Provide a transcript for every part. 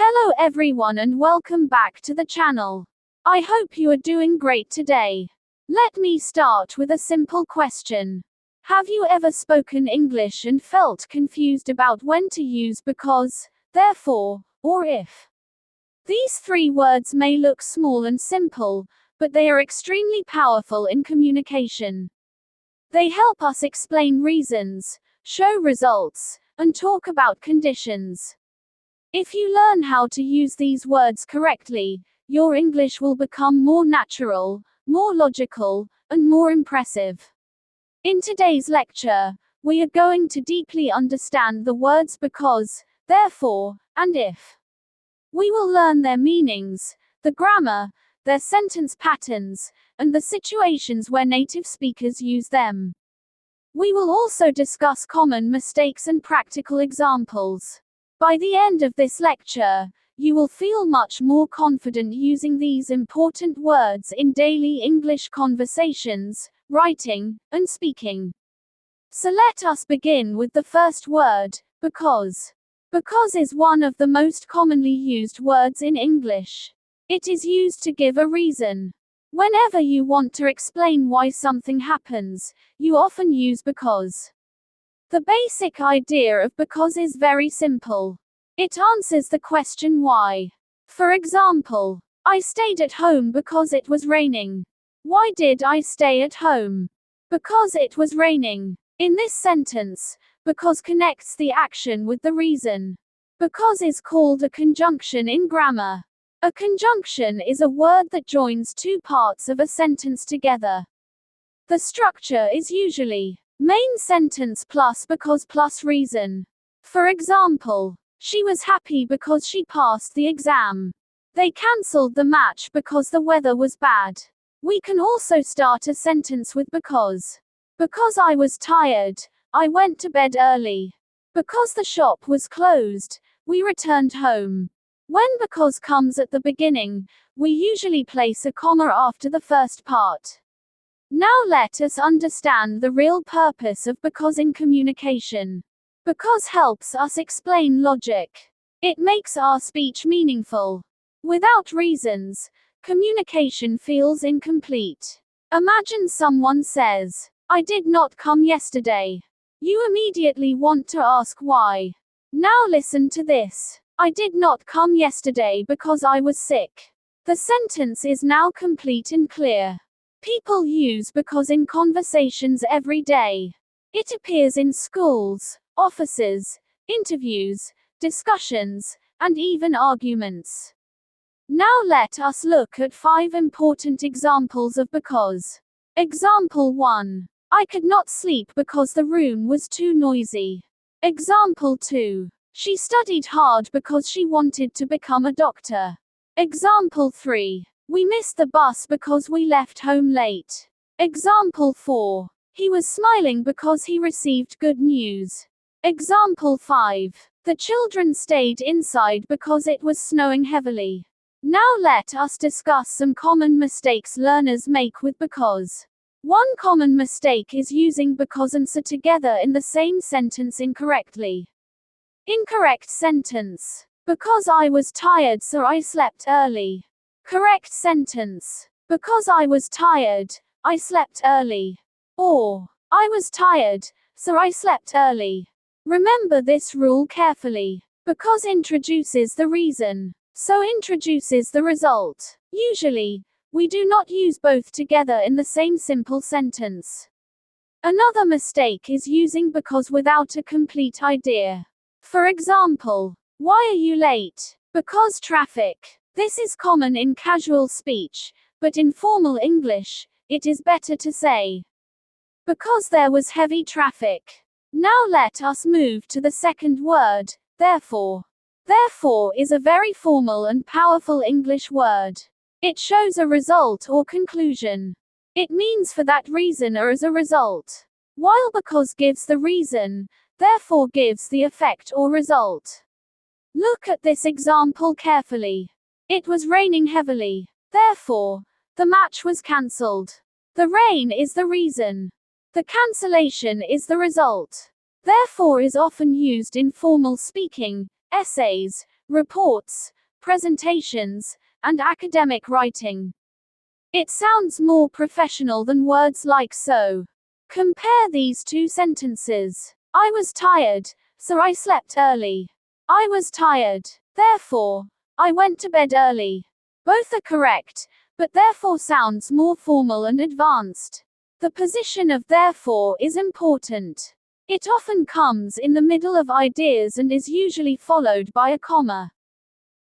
Hello everyone and welcome back to the channel. I hope you are doing great today. Let me start with a simple question. Have you ever spoken English and felt confused about when to use because, therefore, or if? These three words may look small and simple, but they are extremely powerful in communication. They help us explain reasons, show results, and talk about conditions. If you learn how to use these words correctly, your English will become more natural, more logical, and more impressive. In today's lecture, we are going to deeply understand the words because, therefore, and if. We will learn their meanings, the grammar, their sentence patterns, and the situations where native speakers use them. We will also discuss common mistakes and practical examples. By the end of this lecture, you will feel much more confident using these important words in daily English conversations, writing, and speaking. So let us begin with the first word, because. Because is one of the most commonly used words in English. It is used to give a reason. Whenever you want to explain why something happens, you often use because. The basic idea of because is very simple. It answers the question why. For example, I stayed at home because it was raining. Why did I stay at home? Because it was raining. In this sentence, because connects the action with the reason. Because is called a conjunction in grammar. A conjunction is a word that joins two parts of a sentence together. The structure is usually main sentence plus because plus reason. For example, she was happy because she passed the exam. They cancelled the match because the weather was bad. We can also start a sentence with because. Because I was tired, I went to bed early. Because the shop was closed, we returned home. When because comes at the beginning, we usually place a comma after the first part. Now let us understand the real purpose of because in communication. Because helps us explain logic. It makes our speech meaningful. Without reasons, communication feels incomplete. Imagine someone says, I did not come yesterday. You immediately want to ask why. Now listen to this. I did not come yesterday because I was sick. The sentence is now complete and clear. People use because in conversations every day. It appears in schools, offices, interviews, discussions, and even arguments. Now let us look at 5 important examples of because. Example 1. I could not sleep because the room was too noisy. Example 2. She studied hard because she wanted to become a doctor. Example 3. We missed the bus because we left home late. Example 4. He was smiling because he received good news. Example 5. The children stayed inside because it was snowing heavily. Now let us discuss some common mistakes learners make with because. One common mistake is using because and so together in the same sentence incorrectly. Incorrect sentence. Because I was tired so I slept early. Correct sentence. Because I was tired, I slept early. Or, I was tired, so I slept early. Remember this rule carefully. Because introduces the reason, so introduces the result. Usually, we do not use both together in the same simple sentence. Another mistake is using because without a complete idea. For example, why are you late? Because traffic. This is common in casual speech, but in formal English, it is better to say, because there was heavy traffic. Now let us move to the second word, therefore. Therefore is a very formal and powerful English word. It shows a result or conclusion. It means for that reason or as a result. While because gives the reason, therefore gives the effect or result. Look at this example carefully. It was raining heavily. Therefore, the match was cancelled. The rain is the reason. The cancellation is the result. Therefore is often used in formal speaking, essays, reports, presentations, and academic writing. It sounds more professional than words like so. Compare these two sentences. I was tired, so I slept early. I was tired, therefore, I went to bed early. Both are correct, but therefore sounds more formal and advanced. The position of therefore is important. It often comes in the middle of ideas and is usually followed by a comma.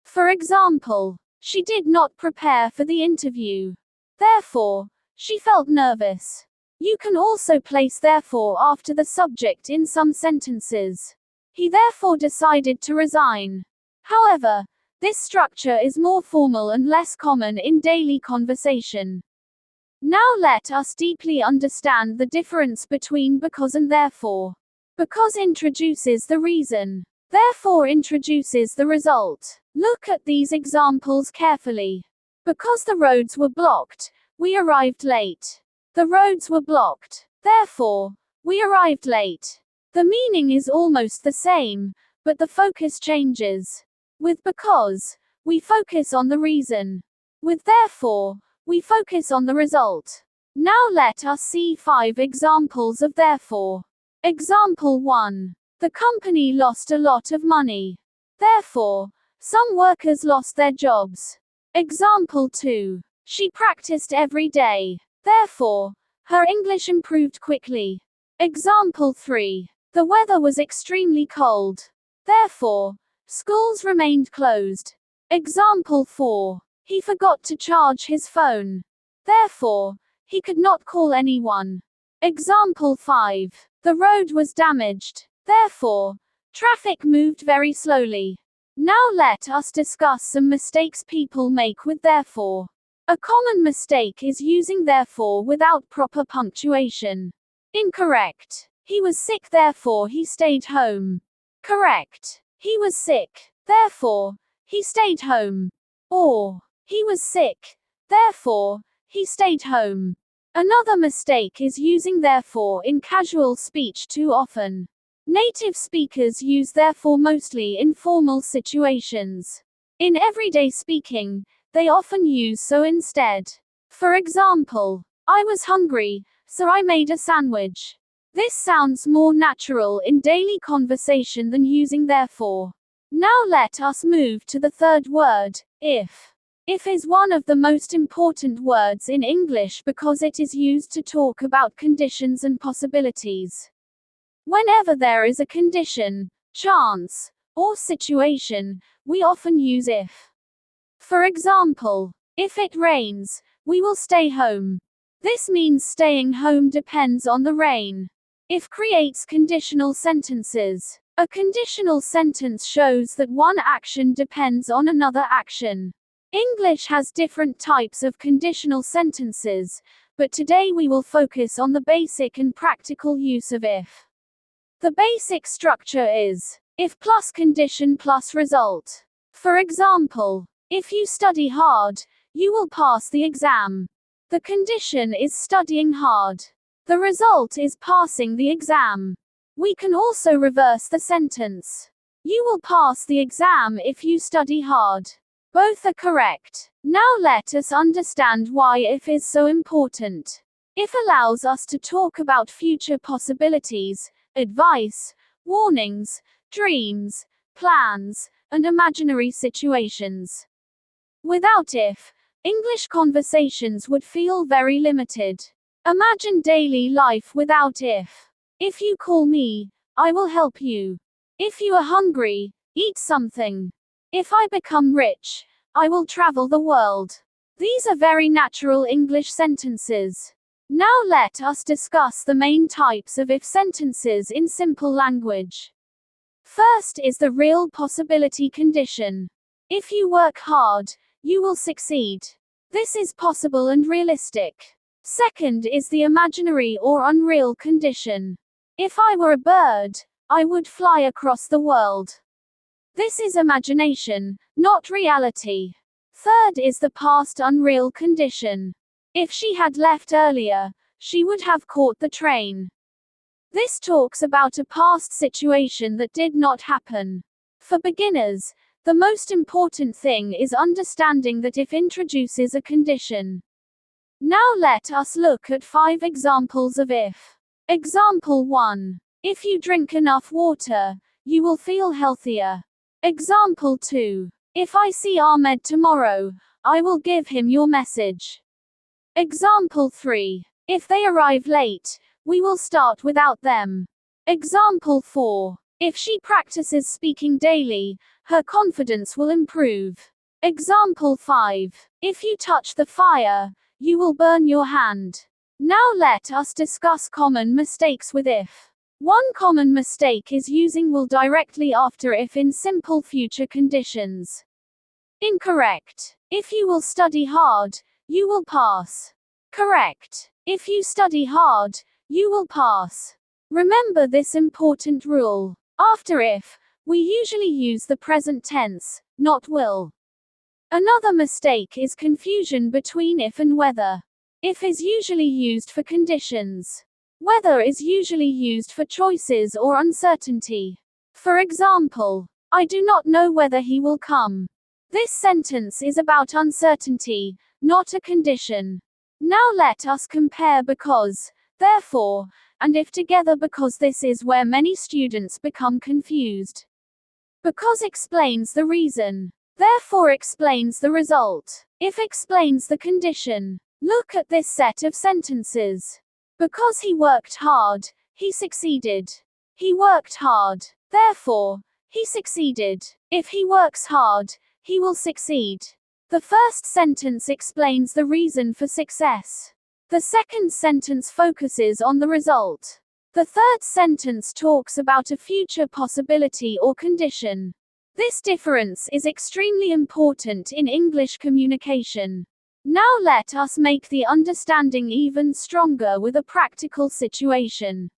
For example, she did not prepare for the interview. Therefore, she felt nervous. You can also place therefore after the subject in some sentences. He therefore decided to resign. However, this structure is more formal and less common in daily conversation. Now let us deeply understand the difference between because and therefore. Because introduces the reason. Therefore introduces the result. Look at these examples carefully. Because the roads were blocked, we arrived late. The roads were blocked. Therefore, we arrived late. The meaning is almost the same, but the focus changes. With because, we focus on the reason. With therefore, we focus on the result. Now let us see 5 examples of therefore. Example 1. The company lost a lot of money. Therefore, some workers lost their jobs. Example 2. She practiced every day. Therefore, her English improved quickly. Example 3. The weather was extremely cold. Therefore, schools remained closed. Example 4. He forgot to charge his phone. Therefore, he could not call anyone. Example 5. The road was damaged. Therefore, traffic moved very slowly. Now let us discuss some mistakes people make with therefore. A common mistake is using therefore without proper punctuation. Incorrect. He was sick, therefore he stayed home. Correct. He was sick, therefore he stayed home. Or, he was sick, therefore he stayed home. Another mistake is using therefore in casual speech too often. Native speakers use therefore mostly in formal situations. In everyday speaking, they often use so instead. For example, I was hungry, so I made a sandwich. This sounds more natural in daily conversation than using therefore. Now let us move to the third word, if. If is one of the most important words in English because it is used to talk about conditions and possibilities. Whenever there is a condition, chance, or situation, we often use if. For example, if it rains, we will stay home. This means staying home depends on the rain. If creates conditional sentences. A conditional sentence shows that one action depends on another action. English has different types of conditional sentences, but today we will focus on the basic and practical use of if. The basic structure is if plus condition plus result. For example, if you study hard, you will pass the exam. The condition is studying hard. The result is passing the exam. We can also reverse the sentence. You will pass the exam if you study hard. Both are correct. Now let us understand why if is so important. If allows us to talk about future possibilities, advice, warnings, dreams, plans, and imaginary situations. Without if, English conversations would feel very limited. Imagine daily life without if. If you call me, I will help you. If you are hungry, eat something. If I become rich, I will travel the world. These are very natural English sentences. Now let us discuss the main types of if sentences in simple language. First is the real possibility condition. If you work hard, you will succeed. This is possible and realistic. Second is the imaginary or unreal condition. If I were a bird, I would fly across the world. This is imagination, not reality. Third is the past unreal condition. If she had left earlier, she would have caught the train. This talks about a past situation that did not happen. For beginners, The most important thing is understanding that if introduces a condition. Now let us look at 5 examples of if. Example 1. If you drink enough water, you will feel healthier. Example 2. If I see Ahmed tomorrow, I will give him your message. Example 3. If they arrive late, we will start without them. Example 4. If she practices speaking daily, her confidence will improve. Example 5. If you touch the fire, you will burn your hand. Now let us discuss common mistakes with if. One common mistake is using will directly after if in simple future conditions. Incorrect. If you will study hard, you will pass. Correct. If you study hard, you will pass. Remember this important rule. After if, we usually use the present tense, not will. Another mistake is confusion between if and whether. If is usually used for conditions. Whether is usually used for choices or uncertainty. For example, I do not know whether he will come. This sentence is about uncertainty, not a condition. Now let us compare because, therefore, and if together because this is where many students become confused. Because explains the reason. Therefore explains the result. If explains the condition. Look at this set of sentences. Because he worked hard, he succeeded. He worked hard. Therefore, he succeeded. If he works hard, he will succeed. The first sentence explains the reason for success. The second sentence focuses on the result. The third sentence talks about a future possibility or condition. This difference is extremely important in English communication. Now let us make the understanding even stronger with a practical situation.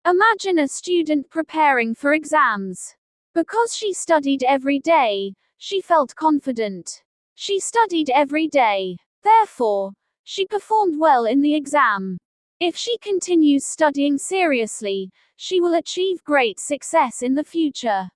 Imagine a student preparing for exams. Because she studied every day, she felt confident. She studied every day. Therefore, she performed well in the exam. If she continues studying seriously, she will achieve great success in the future.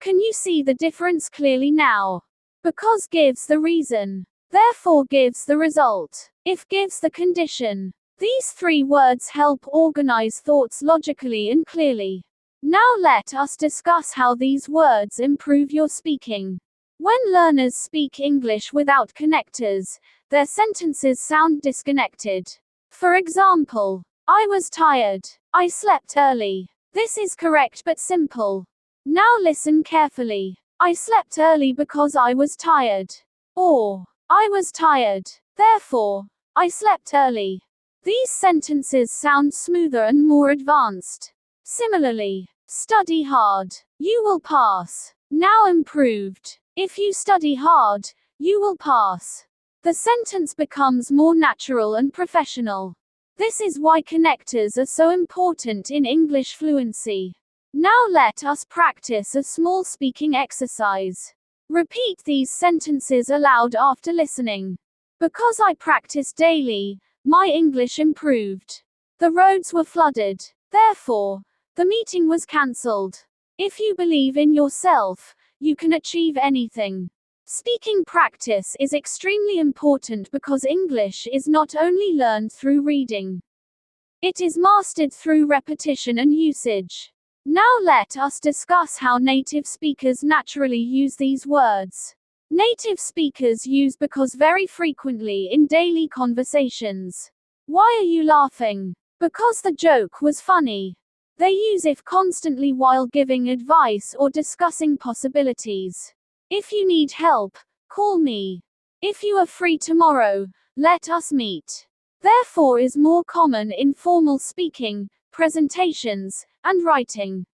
Can you see the difference clearly now? Because gives the reason. Therefore gives the result. If gives the condition. These 3 words help organize thoughts logically and clearly. Now let us discuss how these words improve your speaking. When learners speak English without connectors, their sentences sound disconnected. For example, I was tired. I slept early. This is correct but simple. Now listen carefully. I slept early because I was tired. Or, I was tired. Therefore, I slept early. These sentences sound smoother and more advanced. Similarly, study hard. You will pass. Now improved. If you study hard, you will pass. The sentence becomes more natural and professional. This is why connectors are so important in English fluency. Now let us practice a small speaking exercise. Repeat these sentences aloud after listening. Because I practiced daily, my English improved. The roads were flooded. Therefore, the meeting was cancelled. If you believe in yourself, you can achieve anything. Speaking practice is extremely important because English is not only learned through reading. It is mastered through repetition and usage. Now let us discuss how native speakers naturally use these words. Native speakers use because very frequently in daily conversations. Why are you laughing? Because the joke was funny. They use if constantly while giving advice or discussing possibilities. If you need help, call me. If you are free tomorrow, let us meet. Therefore is more common in formal speaking, presentations, and writing.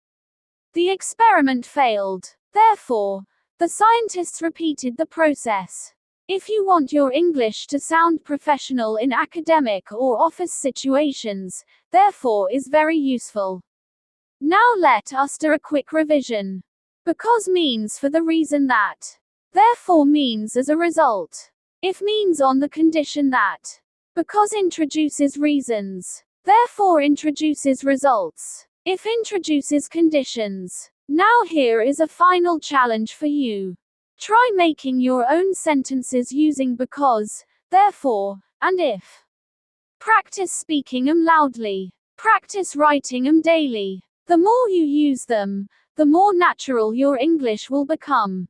The experiment failed. Therefore, the scientists repeated the process. If you want your English to sound professional in academic or office situations, therefore is very useful. Now let us do a quick revision. Because means for the reason that. Therefore means as a result. If means on the condition that. Because introduces reasons. Therefore introduces results. If introduces conditions. Now here is a final challenge for you. Try making your own sentences using because, therefore, and if. Practice speaking them loudly. Practice writing them daily. The more you use them, the more natural your English will become.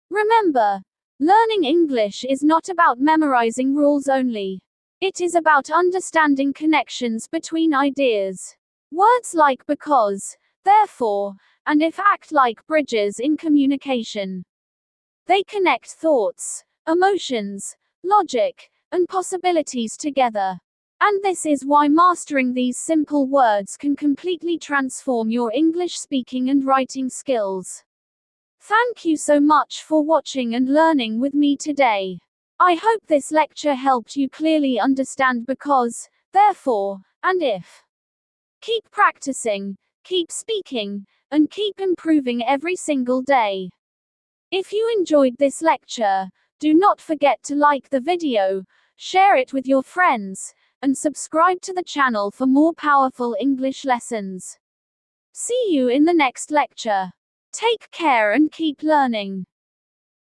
Remember, learning English is not about memorizing rules only. It is about understanding connections between ideas. Words like because, therefore, and if act like bridges in communication. They connect thoughts, emotions, logic, and possibilities together. And this is why mastering these simple words can completely transform your English speaking and writing skills. Thank you so much for watching and learning with me today. I hope this lecture helped you clearly understand because, therefore, and if. Keep practicing, keep speaking, and keep improving every single day. If you enjoyed this lecture, do not forget to like the video, share it with your friends, and subscribe to the channel for more powerful English lessons. See you in the next lecture. Take care and keep learning.